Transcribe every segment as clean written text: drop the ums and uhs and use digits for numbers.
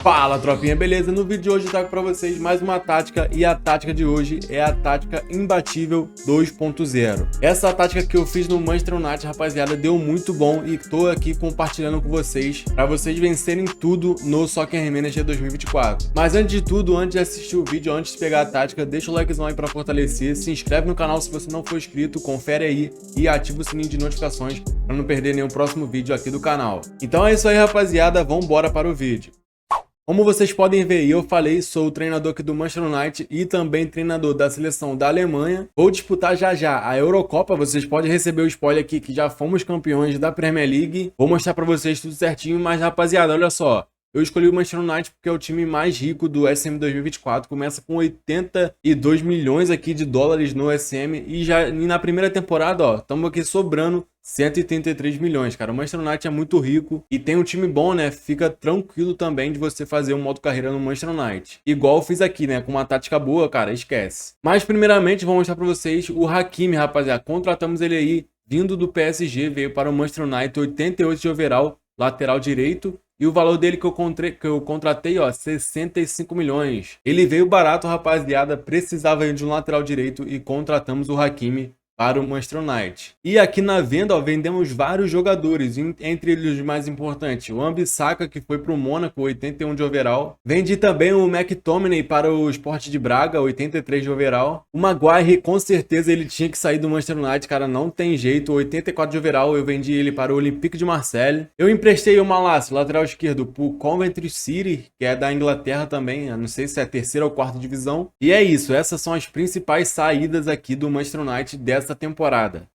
Fala, tropinha, beleza? No vídeo de hoje eu trago pra vocês mais uma tática e a tática de hoje é a tática imbatível 2.0. Essa tática que eu fiz no Manchester United, rapaziada, deu muito bom e tô aqui compartilhando com vocês pra vocês vencerem tudo no Soccer Manager 2024. Mas antes de tudo, antes de assistir o vídeo, antes de pegar a tática, deixa o likezão aí pra fortalecer, se inscreve no canal se você não for inscrito, confere aí e ativa o sininho de notificações pra não perder nenhum próximo vídeo aqui do canal. Então é isso aí, rapaziada, vambora para o vídeo. Como vocês podem ver, eu falei, sou o treinador aqui do Manchester United e também treinador da seleção da Alemanha. Vou disputar já a Eurocopa, vocês podem receber o spoiler aqui que já fomos campeões da Premier League. Vou mostrar pra vocês tudo certinho, mas rapaziada, olha só. Eu escolhi o Manchester United porque é o time mais rico do SM 2024, começa com 82 milhões aqui de dólares no SM e na primeira temporada, ó, estamos aqui sobrando 133 milhões, cara. O Manchester United é muito rico e tem um time bom, né? Fica tranquilo também de você fazer um modo carreira no Manchester United. Igual eu fiz aqui, né? Com uma tática boa, cara, esquece. Mas primeiramente vou mostrar pra vocês o Hakimi, rapaziada. Contratamos ele aí, vindo do PSG, veio para o Manchester United, 88 de overall, lateral direito. E o valor dele que eu contratei, ó, 65 milhões. Ele veio barato, rapaziada, precisava de um lateral direito e contratamos o Hakimi para o Manchester United. E aqui na venda, ó, vendemos vários jogadores, entre eles os mais importantes, o Wan-Bissaka, que foi para o Mônaco, 81 de overall. Vendi também o McTominay para o Sport de Braga, 83 de overall. O Maguire, com certeza, ele tinha que sair do Manchester United, cara, não tem jeito, 84 de overall, eu vendi ele para o Olympique de Marseille. Eu emprestei o Malacia, lateral esquerdo, para o Coventry City, que é da Inglaterra também, eu não sei se é a terceira ou quarta divisão. E é isso, essas são as principais saídas aqui do Manchester United dessa temporada.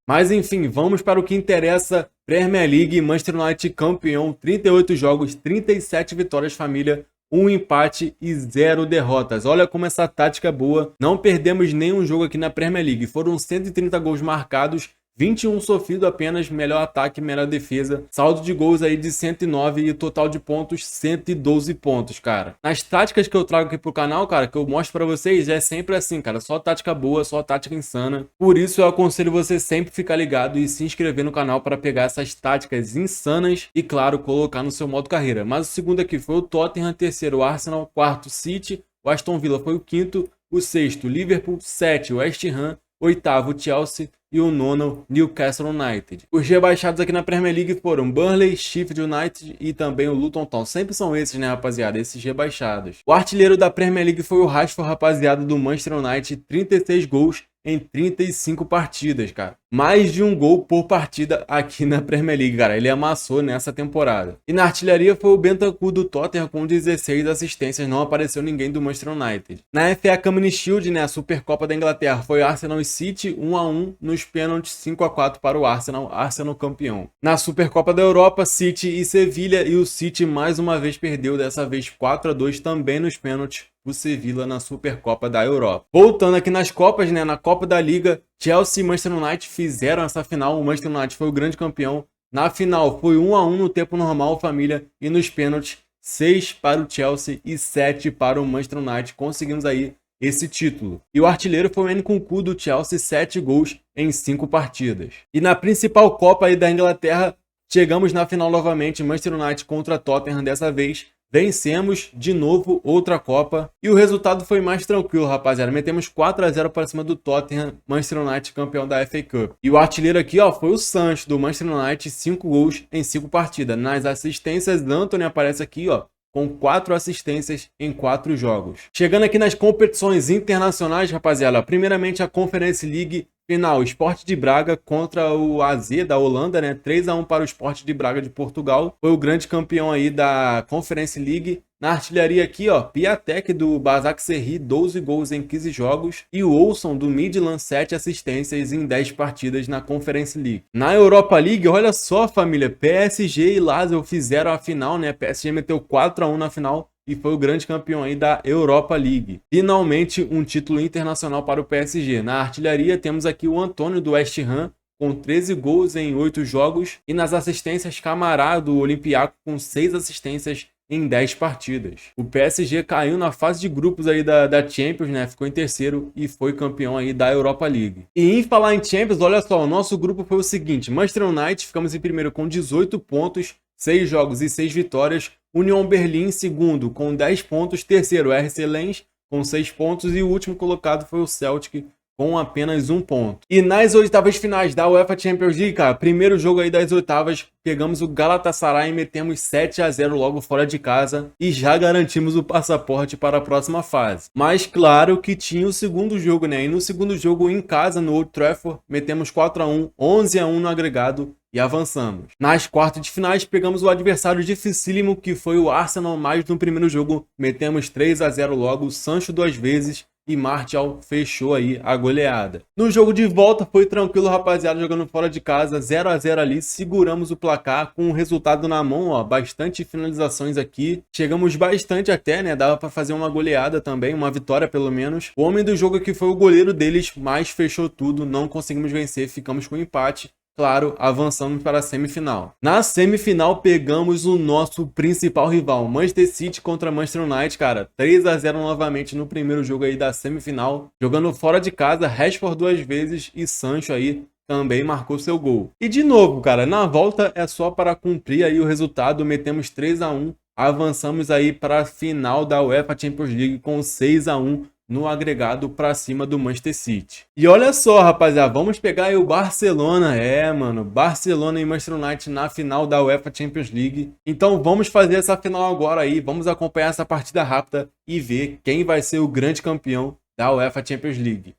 Mas enfim, vamos para o que interessa. Premier League, Manchester United campeão, 38 jogos, 37 vitórias, família, 1 empate e 0 derrotas. Olha como essa tática é boa, não perdemos nenhum jogo aqui na Premier League, foram 130 gols marcados, 21 sofrido apenas, melhor ataque, melhor defesa, saldo de gols aí de 109 e total de pontos 112 pontos, cara. Nas táticas que eu trago aqui pro canal, cara, que eu mostro pra vocês, é sempre assim, cara, só tática boa, só tática insana. Por isso eu aconselho você sempre ficar ligado e se inscrever no canal para pegar essas táticas insanas e, claro, colocar no seu modo carreira. Mas o segundo aqui foi o Tottenham, terceiro o Arsenal, quarto City, o Aston Villa foi o quinto, o sexto Liverpool, sétimo West Ham, oitavo Chelsea e o nono Newcastle United. Os rebaixados aqui na Premier League foram Burnley, Sheffield United e também o Luton Town. Sempre são esses, né, rapaziada? Esses rebaixados. O artilheiro da Premier League foi o Rashford, rapaziada, do Manchester United. 36 gols em 35 partidas, cara. Mais de um gol por partida aqui na Premier League, cara. Ele amassou nessa temporada. E na artilharia foi o Bentancur do Tottenham com 16 assistências. Não apareceu ninguém do Manchester United. Na FA Community Shield, né, a Supercopa da Inglaterra, foi Arsenal e City 1-1 nos pênaltis, 5-4 para o Arsenal. Arsenal campeão. Na Supercopa da Europa, City e Sevilha, e o City mais uma vez perdeu, dessa vez 4-2 também nos pênaltis, o Sevilla na Supercopa da Europa. Voltando aqui nas Copas, né, na Copa da Liga, Chelsea e Manchester United fizeram essa final, o Manchester United foi o grande campeão. Na final foi 1-1 no tempo normal, família, e nos pênaltis 6 para o Chelsea e 7 para o Manchester United. Conseguimos aí esse título. E o artilheiro foi o Nkunku do Chelsea, 7 gols em 5 partidas. E na principal Copa aí da Inglaterra, chegamos na final novamente, Manchester United contra Tottenham dessa vez. Vencemos de novo outra Copa e o resultado foi mais tranquilo, rapaziada. Metemos 4-0 para cima do Tottenham, Manchester United campeão da FA Cup. E o artilheiro aqui, ó, foi o Sancho do Manchester United, 5 gols em 5 partidas. Nas assistências, Antony aparece aqui, ó, com 4 assistências em 4 jogos. Chegando aqui nas competições internacionais, rapaziada, primeiramente a Conference League final, Sport de Braga contra o AZ da Holanda, né? 3-1 para o Sport de Braga de Portugal. Foi o grande campeão aí da Conference League. Na artilharia aqui, ó, Piatek do Başakşehir, 12 gols em 15 jogos. E o Olson do Midland, 7 assistências em 10 partidas na Conference League. Na Europa League, olha só, família, PSG e Lazio fizeram a final, né? PSG meteu 4-1 na final e foi o grande campeão aí da Europa League. Finalmente, um título internacional para o PSG. Na artilharia, temos aqui o Antônio do West Ham, com 13 gols em 8 jogos. E nas assistências, Camará do Olympiacos, com 6 assistências em 10 partidas. O PSG caiu na fase de grupos aí da Champions, né? Ficou em terceiro e foi campeão aí da Europa League. E em falar em Champions, olha só, o nosso grupo foi o seguinte: Manchester United ficamos em primeiro com 18 pontos, 6 jogos e 6 vitórias. Union Berlim em segundo com 10 pontos. Terceiro, RC Lens com 6 pontos. E o último colocado foi o Celtic com apenas 1 ponto. E nas oitavas finais da UEFA Champions League, cara, primeiro jogo aí das oitavas, pegamos o Galatasaray e metemos 7-0 logo fora de casa e já garantimos o passaporte para a próxima fase. Mas claro que tinha o segundo jogo, né? E no segundo jogo em casa, no Old Trafford, metemos 4-1, 11-1 no agregado e avançamos. Nas quartas de finais, pegamos o adversário dificílimo que foi o Arsenal, mas no primeiro jogo metemos 3-0 logo, Sancho 2 vezes e Martial fechou aí a goleada. No jogo de volta foi tranquilo, rapaziada, jogando fora de casa, 0-0 ali, seguramos o placar com o resultado na mão, ó, bastante finalizações aqui, chegamos bastante até, né, dava pra fazer uma goleada também, uma vitória pelo menos. O homem do jogo aqui foi o goleiro deles, mas fechou tudo, não conseguimos vencer, ficamos com empate. Claro, avançamos para a semifinal. Na semifinal, pegamos o nosso principal rival, Manchester City contra Manchester United, cara. 3-0 novamente no primeiro jogo aí da semifinal. Jogando fora de casa, Rashford 2 vezes e Sancho aí também marcou seu gol. E de novo, cara, na volta é só para cumprir aí o resultado. Metemos 3-1, avançamos aí para a final da UEFA Champions League com 6-1. No agregado para cima do Manchester City. E olha só, rapaziada, vamos pegar aí o Barcelona. Mano, Barcelona e Manchester United na final da UEFA Champions League. Então vamos fazer essa final agora aí, vamos acompanhar essa partida rápida e ver quem vai ser o grande campeão da UEFA Champions League.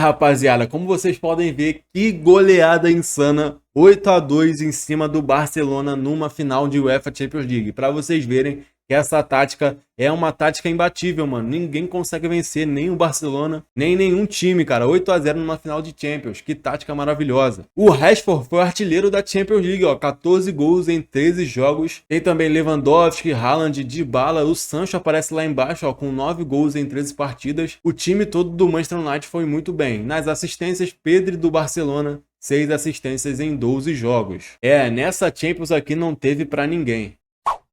Rapaziada, como vocês podem ver, que goleada insana, 8-2 em cima do Barcelona numa final de UEFA Champions League. Para vocês verem que essa tática é uma tática imbatível, mano. Ninguém consegue vencer, nem o Barcelona, nem nenhum time, cara. 8-0 numa final de Champions, que tática maravilhosa. O Rashford foi o artilheiro da Champions League, ó, 14 gols em 13 jogos. Tem também Lewandowski, Haaland, Dybala, o Sancho aparece lá embaixo, ó, com 9 gols em 13 partidas. O time todo do Manchester United foi muito bem. Nas assistências, Pedri do Barcelona, 6 assistências em 12 jogos. Nessa Champions aqui não teve pra ninguém.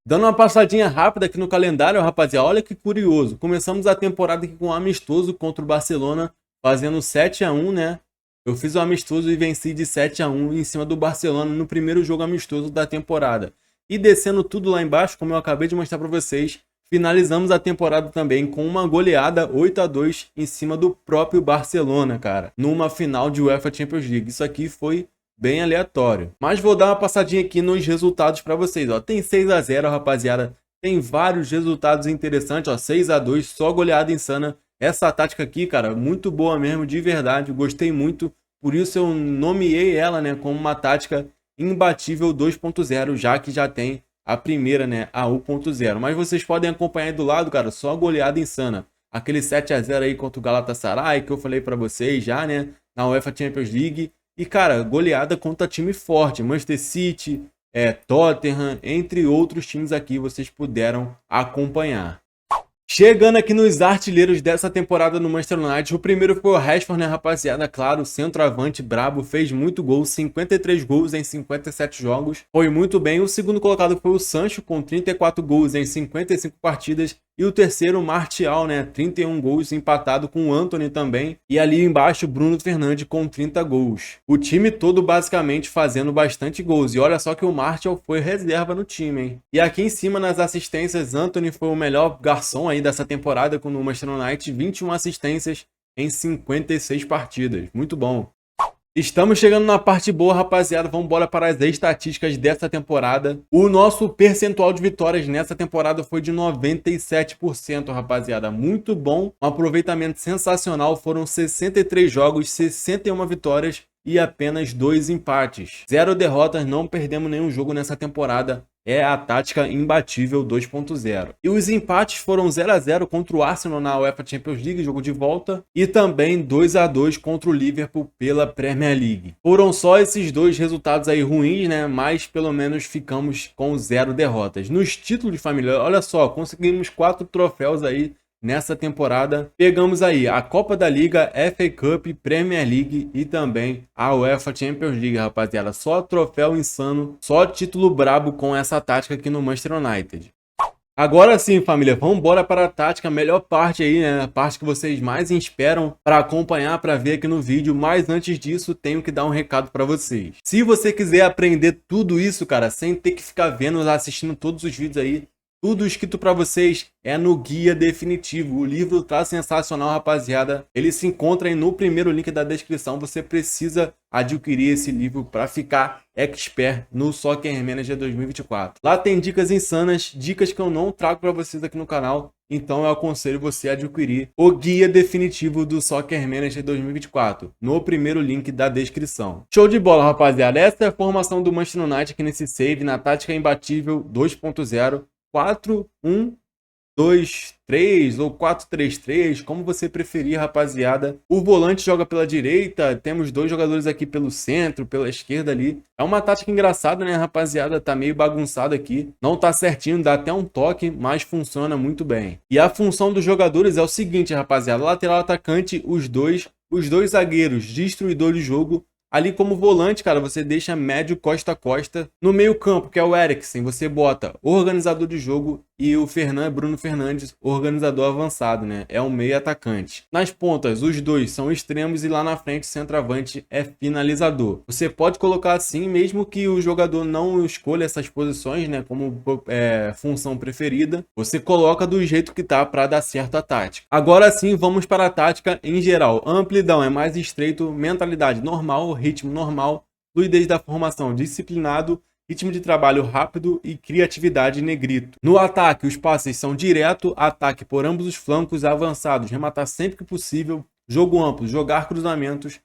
Dando uma passadinha rápida aqui no calendário, rapaziada, olha que curioso. Começamos a temporada aqui com um amistoso contra o Barcelona, fazendo 7-1, né? Eu fiz o amistoso e venci de 7-1 em cima do Barcelona no primeiro jogo amistoso da temporada. E descendo tudo lá embaixo, como eu acabei de mostrar para vocês, finalizamos a temporada também com uma goleada 8-2 em cima do próprio Barcelona, cara. Numa final de UEFA Champions League. Isso aqui foi bem aleatório. Mas vou dar uma passadinha aqui nos resultados para vocês, ó. Tem 6-0, rapaziada. Tem vários resultados interessantes, ó. 6-2, só goleada insana. Essa tática aqui, cara, muito boa mesmo, de verdade. Gostei muito. Por isso eu nomeei ela, né, como uma tática imbatível 2.0, já que já tem a primeira, né, a 1.0. Mas vocês podem acompanhar aí do lado, cara, só goleada insana. Aquele 7-0 aí contra o Galatasaray, que eu falei para vocês já, né, na UEFA Champions League. E, cara, goleada contra time forte, Manchester City, Tottenham, entre outros times aqui, vocês puderam acompanhar. Chegando aqui nos artilheiros dessa temporada no Manchester United, o primeiro foi o Rashford, né, rapaziada? Claro, centroavante brabo, fez muito gol, 53 gols em 57 jogos, foi muito bem. O segundo colocado foi o Sancho, com 34 gols em 55 partidas. E o terceiro, Martial, né, 31 gols, empatado com o Antony também. E ali embaixo, Bruno Fernandes com 30 gols. O time todo basicamente fazendo bastante gols. E olha só que o Martial foi reserva no time, hein? E aqui em cima, nas assistências, Antony foi o melhor garçom aí dessa temporada com o Manchester United, 21 assistências em 56 partidas. Muito bom. Estamos chegando na parte boa, rapaziada. Vamos embora para as estatísticas dessa temporada. O nosso percentual de vitórias nessa temporada foi de 97%, rapaziada. Muito bom. Um aproveitamento sensacional. Foram 63 jogos, 61 vitórias e apenas 2 empates. 0 derrotas, não perdemos nenhum jogo nessa temporada. é a tática imbatível 2.0. E os empates foram 0 a 0 contra o Arsenal na UEFA Champions League, jogo de volta, e também 2 a 2 contra o Liverpool pela Premier League. Foram só esses dois resultados aí ruins, né? Mas pelo menos ficamos com 0 derrotas. Nos títulos de família, olha só, conseguimos 4 troféus aí nessa temporada. Pegamos aí a Copa da Liga, FA Cup, Premier League e também a UEFA Champions League, rapaziada. Só troféu insano, só título brabo com essa tática aqui no Manchester United. Agora sim, família, vamos embora para a tática, a melhor parte aí, né? A parte que vocês mais esperam para acompanhar, para ver aqui no vídeo. Mas antes disso, tenho que dar um recado para vocês. Se você quiser aprender tudo isso, cara, sem ter que ficar vendo, assistindo todos os vídeos aí, tudo escrito para vocês é no guia definitivo. O livro tá sensacional, rapaziada. Ele se encontra aí no primeiro link da descrição. Você precisa adquirir esse livro para ficar expert no Soccer Manager 2024. Lá tem dicas insanas, dicas que eu não trago para vocês aqui no canal. Então eu aconselho você a adquirir o guia definitivo do Soccer Manager 2024 no primeiro link da descrição. Show de bola, rapaziada. Essa é a formação do Manchester United aqui nesse save na tática imbatível 2.0. 4-1-2-3 ou 4-3-3, como você preferir, rapaziada. O volante joga pela direita, temos dois jogadores aqui pelo centro, pela esquerda ali. É uma tática engraçada, né, rapaziada? Tá meio bagunçado aqui, não tá certinho, dá até um toque, mas funciona muito bem. E a função dos jogadores é o seguinte, rapaziada: lateral, atacante, os dois zagueiros, destruidor de jogo. Ali como volante, cara, você deixa médio costa a costa. No meio campo, que é o Eriksen, você bota organizador de jogo e o Bruno Fernandes, organizador avançado, né? É um meio atacante. Nas pontas, os dois são extremos e lá na frente, o centroavante é finalizador. Você pode colocar assim, mesmo que o jogador não escolha essas posições, né? Como função preferida, você coloca do jeito que tá para dar certo a tática. Agora sim, vamos para a tática em geral. Amplidão é mais estreito, mentalidade normal, ritmo normal, fluidez da formação disciplinado, ritmo de trabalho rápido e criatividade negrito. No ataque, os passes são direto, ataque por ambos os flancos, avançados, rematar sempre que possível, jogo amplo, jogar cruzamentos,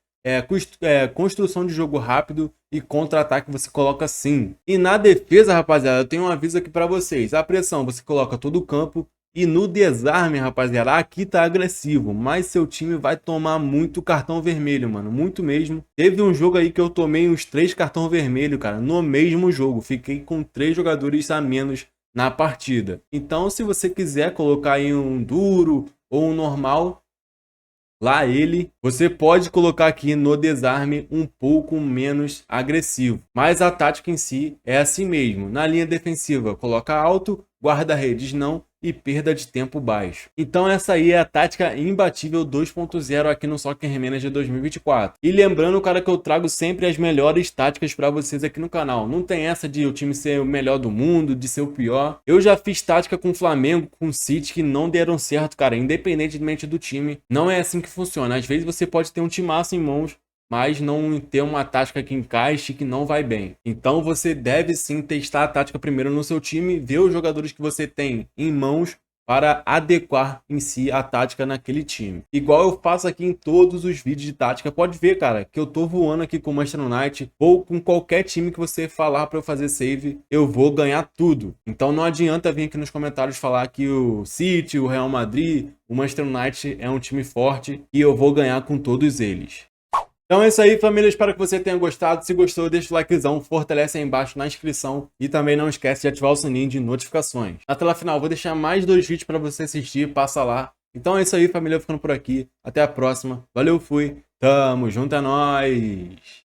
construção de jogo rápido e contra-ataque você coloca sim. E na defesa, rapaziada, eu tenho um aviso aqui para vocês. A pressão você coloca todo o campo. E no desarme, rapaziada, aqui tá agressivo, mas seu time vai tomar muito cartão vermelho, mano, muito mesmo. Teve um jogo aí que eu tomei uns 3 cartão vermelho, cara, no mesmo jogo. Fiquei com 3 jogadores a menos na partida. Então, se você quiser colocar aí um duro ou um normal, lá você pode colocar aqui no desarme um pouco menos agressivo. Mas a tática em si é assim mesmo. Na linha defensiva, coloca alto, guarda-redes não e perda de tempo baixo. Então essa aí é a tática imbatível 2.0 aqui no Soccer Manager 2024. E lembrando, cara, que eu trago sempre as melhores táticas para vocês aqui no canal. Não tem essa de o time ser o melhor do mundo, de ser o pior. Eu já fiz tática com o Flamengo, com o City, que não deram certo, cara, independentemente do time. Não é assim que funciona. Às vezes você pode ter um timaço em mãos, mas não ter uma tática que encaixe, que não vai bem. Então você deve sim testar a tática primeiro no seu time, ver os jogadores que você tem em mãos para adequar em si a tática naquele time. Igual eu faço aqui em todos os vídeos de tática. Pode ver, cara, que eu tô voando aqui com o Manchester United ou com qualquer time que você falar para eu fazer save, eu vou ganhar tudo. Então não adianta vir aqui nos comentários falar que o City, o Real Madrid, o Manchester United é um time forte e eu vou ganhar com todos eles. Então é isso aí, família. Espero que você tenha gostado. Se gostou, deixa o likezão, fortalece aí embaixo na inscrição e também não esquece de ativar o sininho de notificações. Na tela final, vou deixar mais 2 vídeos para você assistir, passa lá. Então é isso aí, família. Ficando por aqui. Até a próxima. Valeu, fui. Tamo junto, é nóis.